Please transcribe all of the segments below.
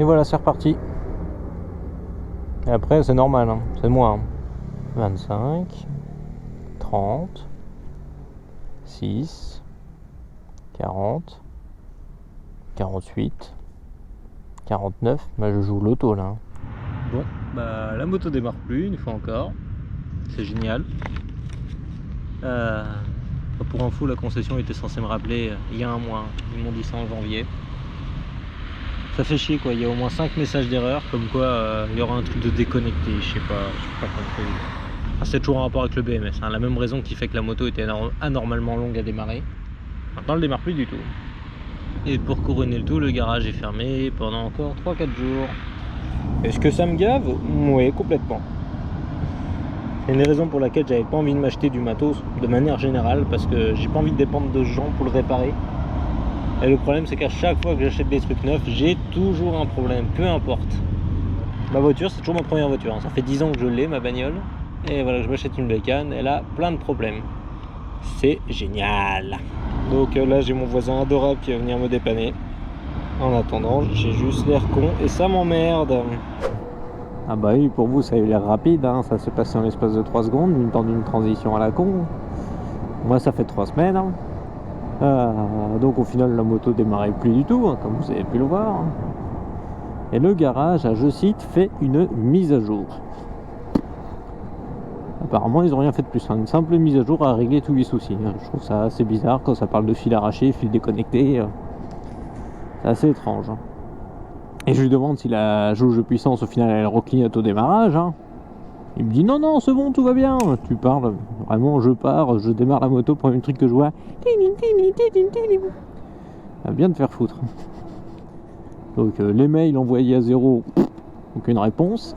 Et voilà, c'est reparti. Et après, c'est normal, hein. C'est moi. 25, 30, 6, 40, 48, 49. Bah, je joue l'auto là. Bon, bah la moto démarre plus une fois encore. C'est génial. Pour info, la concession était censée me rappeler il y a un mois. Ils m'ont dit ça en janvier. Ça fait chier quoi, il y a au moins 5 messages d'erreur comme quoi il y aura un truc de déconnecté, je sais pas compris. Enfin, c'est toujours en rapport avec le BMS, hein, la même raison qui fait que la moto était anormalement longue à démarrer. Maintenant elle démarre plus du tout. Et pour couronner le tout, le garage est fermé pendant encore 3-4 jours. Est-ce que ça me gave? Oui, complètement. C'est une des raisons pour laquelle j'avais pas envie de m'acheter du matos de manière générale, parce que j'ai pas envie de dépendre de gens pour le réparer. Et le problème c'est qu'à chaque fois que j'achète des trucs neufs, j'ai toujours un problème, peu importe. Ma voiture, c'est toujours ma première voiture, ça fait 10 ans que je l'ai, ma bagnole. Et voilà, je m'achète une bécane, elle a plein de problèmes. C'est génial. Donc là j'ai mon voisin adorable qui va venir me dépanner. En attendant, j'ai juste l'air con et ça m'emmerde. Ah bah oui, pour vous ça a eu l'air rapide, hein. Ça s'est passé en l'espace de 3 secondes, une temps d'une transition à la con. Moi ça fait 3 semaines. Hein. Donc au final la moto démarrait plus du tout, hein, comme vous avez pu le voir. Et le garage a, je cite, fait une mise à jour. Apparemment ils ont rien fait de plus, hein. Une simple mise à jour a réglé tous les soucis. Je trouve ça assez bizarre quand ça parle de fil arraché, fil déconnecté. C'est assez étrange. Hein. Et je lui demande si la jauge de puissance au final elle reclignote au démarrage. Hein. Il me dit non c'est bon, tout va bien. Tu parles, vraiment je pars, je démarre la moto, premier truc que je vois. Bien de faire foutre. Donc les mails envoyés à zéro, aucune réponse.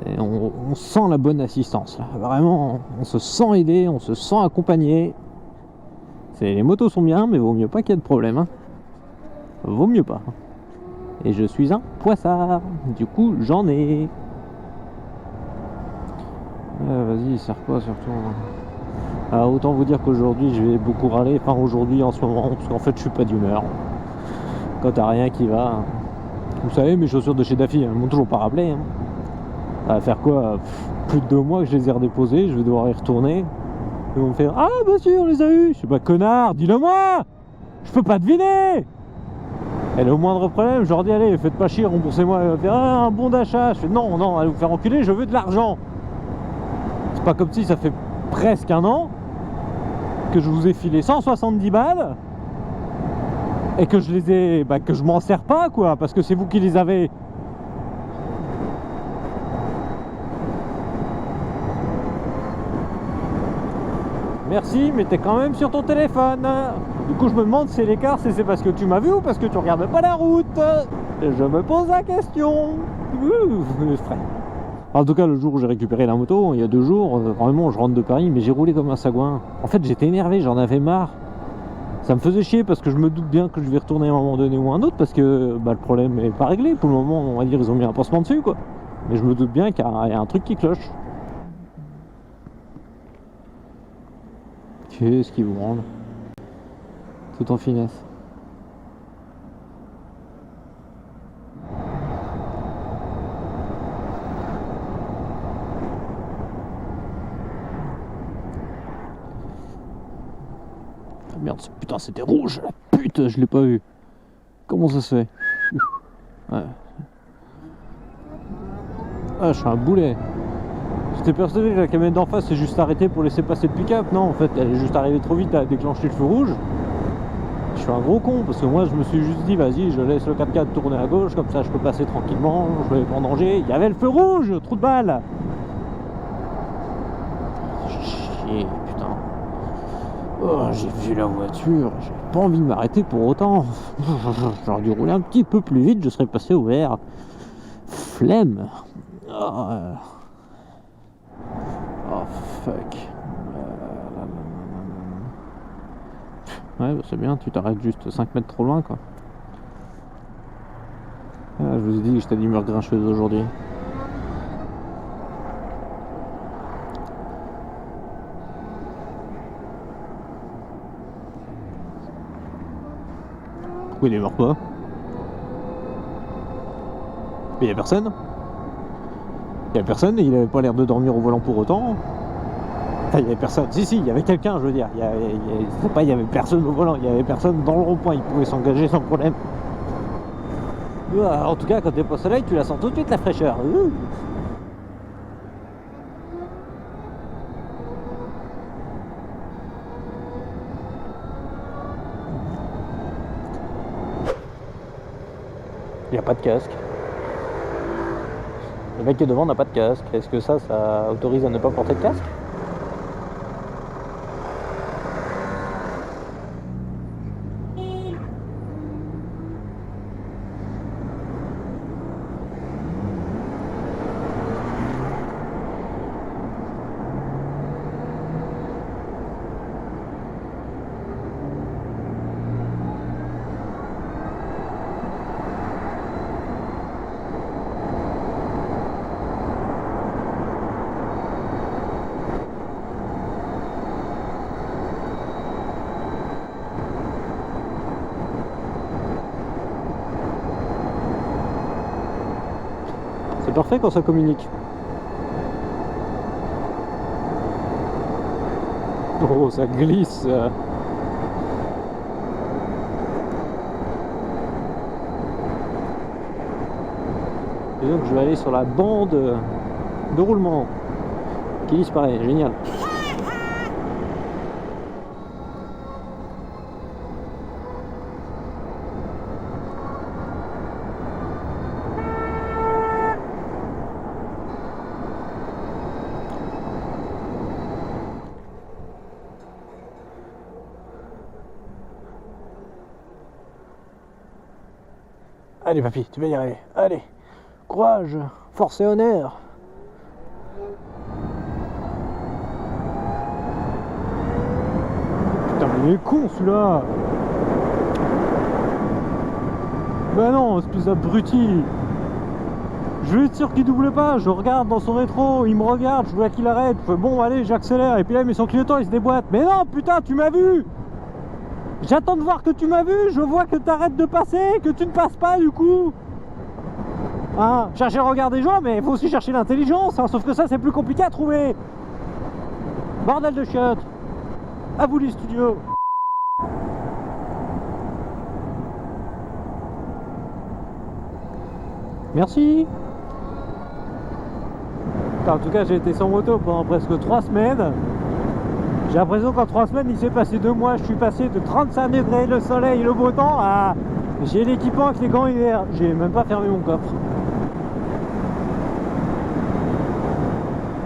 Et on sent la bonne assistance là. Vraiment, on se sent aidé, on se sent accompagné. Les motos sont bien, mais vaut mieux pas qu'il y ait de problème. Hein. Vaut mieux pas. Et je suis un poissard. Du coup, j'en ai. Vas-y, sert quoi surtout. Alors, autant vous dire qu'aujourd'hui, je vais beaucoup râler. Enfin, aujourd'hui, en ce moment, parce qu'en fait, je suis pas d'humeur. Quand t'as rien qui va. Vous savez, mes chaussures de chez Daffy, elles m'ont toujours pas rappelé. Hein. Ça va faire quoi? Plus de 2 mois que je les ai redéposées. Je vais devoir y retourner. Ils vont me faire ah, bah si, on les a eu. Je sais pas, connard, dis-le moi. Je peux pas deviner. Et le moindre problème, je leur dis allez, faites pas chier, remboursez-moi. Elle va faire un bon d'achat. Je fais non, allez vous faire enculer, je veux de l'argent. C'est pas comme si ça fait presque un an que je vous ai filé 170 balles et que je les ai, que je m'en sers pas quoi, parce que c'est vous qui les avez. Merci, mais t'es quand même sur ton téléphone. Du coup, je me demande si l'écart, c'est parce que tu m'as vu ou parce que tu regardes pas la route. Je me pose la question. En tout cas, le jour où j'ai récupéré la moto, il y a 2 jours, vraiment, je rentre de Paris, mais j'ai roulé comme un sagouin. En fait, j'étais énervé, j'en avais marre. Ça me faisait chier parce que je me doute bien que je vais retourner à un moment donné ou un autre parce que le problème est pas réglé. Pour le moment, on va dire, ils ont mis un pansement dessus, quoi. Mais je me doute bien qu'il y a un truc qui cloche. Qu'est-ce qu'ils vous rendent? Tout en finesse. Ah merde, putain, c'était rouge. Putain, je l'ai pas vu. Comment ça se fait? Ouais. Ah, je suis un boulet. J'étais persuadé que la camionnette d'en face s'est juste arrêtée pour laisser passer le pick-up. Non, en fait, elle est juste arrivée trop vite à déclencher le feu rouge. Je suis un gros con parce que moi je me suis juste dit vas-y, je laisse le 4x4 tourner à gauche, comme ça je peux passer tranquillement, je vais pas en danger. Il y avait le feu rouge, trou de balle. Chier, putain. Oh, j'ai vu la voiture, j'ai pas envie de m'arrêter pour autant. J'aurais dû rouler un petit peu plus vite, je serais passé au vert. Flemme. Oh fuck. Ouais, bah c'est bien, tu t'arrêtes juste 5 mètres trop loin, quoi. Ah, je vous ai dit que j'étais d'humeur grincheuse aujourd'hui. Pourquoi il démarre pas? Mais il y a personne. Il y a personne et il avait pas l'air de dormir au volant pour autant. Enfin, il y avait personne. Si, il y avait quelqu'un, je veux dire. C'est pas il y avait personne au volant, il y avait personne dans le rond-point. Il pouvait s'engager sans problème. En tout cas, quand t'es pas au soleil, tu la sens tout de suite la fraîcheur. Il n'y a pas de casque. Le mec qui est devant n'a pas de casque. Est-ce que ça autorise à ne pas porter de casque? C'est parfait quand ça communique. Oh, ça glisse. Et donc je vais aller sur la bande de roulement qui disparaît. Génial. Allez papy, tu vas y arriver. Allez, courage, force et honneur. Putain mais il est con celui-là. Bah non, espèce d'abruti. Je vais être sûr qu'il double pas, je regarde dans son rétro, il me regarde, je vois qu'il arrête, je fais bon allez j'accélère, et puis là il met son clignotant, il se déboîte. Mais non putain, tu m'as vu. J'attends de voir que tu m'as vu, je vois que tu arrêtes de passer, que tu ne passes pas du coup. Hein, chercher le regard des gens, mais il faut aussi chercher l'intelligence, hein, sauf que ça c'est plus compliqué à trouver. Bordel de chiottes. À vous les studios. Merci. En tout cas j'ai été sans moto pendant presque 3 semaines. J'ai l'impression qu'en 3 semaines il s'est passé 2 mois. Je suis passé de 35 degrés, le soleil et le beau temps à... J'ai l'équipement avec les gants hiver. J'ai même pas fermé mon coffre.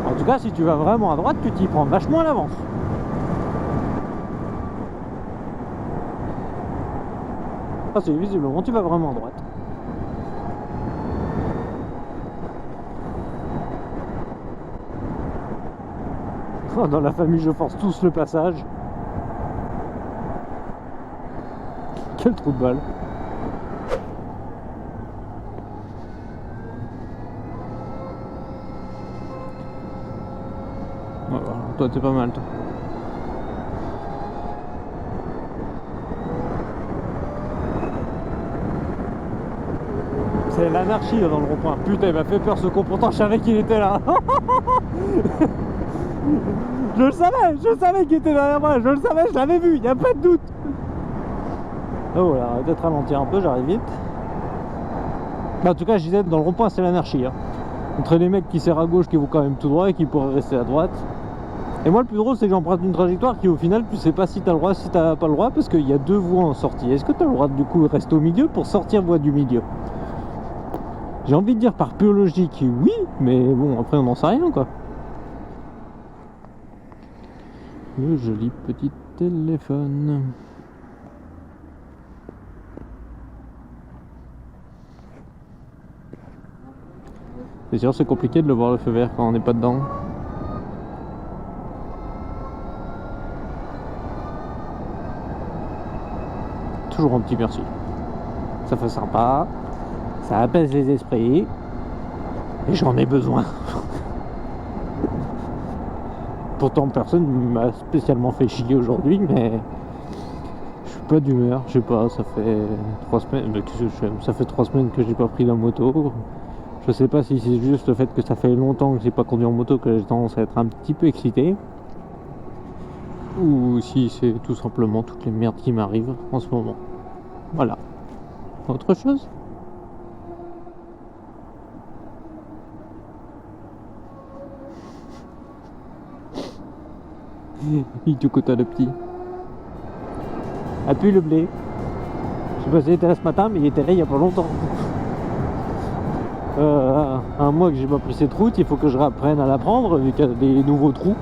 En tout cas si tu vas vraiment à droite, tu t'y prends vachement à l'avance. Ah c'est visiblement tu vas vraiment à droite. Dans la famille je force tous le passage. Quel trou de balle. Ouais, voilà. Toi t'es pas mal toi. C'est l'anarchie là dans le rond-point. Putain il m'a fait peur ce con, pourtant je savais qu'il était là. Je savais qu'il était derrière moi, je le savais, je l'avais vu, il n'y a pas de doute. Oh voilà, arrête de ralentir un peu, j'arrive vite. Bah, en tout cas, je disais, dans le rond-point, c'est l'anarchie. Hein. Entre les mecs qui serrent à gauche, qui vont quand même tout droit et qui pourraient rester à droite. Et moi, le plus drôle, c'est que j'emprunte une trajectoire qui, au final, tu sais pas si t'as le droit, si t'as pas le droit, parce qu'il y a 2 voies en sortie. Est-ce que t'as le droit, du coup, de rester au milieu pour sortir voie du milieu? J'ai envie de dire par pure logique, oui, mais bon, après, on n'en sait rien, quoi. Le joli petit téléphone. C'est sûr, c'est compliqué de le voir le feu vert quand on n'est pas dedans. Toujours un petit merci. Ça fait sympa, ça apaise les esprits, et j'en ai besoin. Pourtant personne ne m'a spécialement fait chier aujourd'hui, mais je suis pas d'humeur, je sais pas, ça fait 3 semaines, qu'est-ce que je fais, ça fait 3 semaines que j'ai pas pris la moto. Je sais pas si c'est juste le fait que ça fait longtemps que j'ai pas conduit en moto que j'ai tendance à être un petit peu excité, ou si c'est tout simplement toutes les merdes qui m'arrivent en ce moment. Voilà. Autre chose? Il te côté le petit. Appuie le blé. Je sais pas s'il était là ce matin, mais il était là il y a pas longtemps. Un mois que j'ai pas pris cette route, il faut que je réapprenne à la prendre vu qu'il y a des nouveaux trous.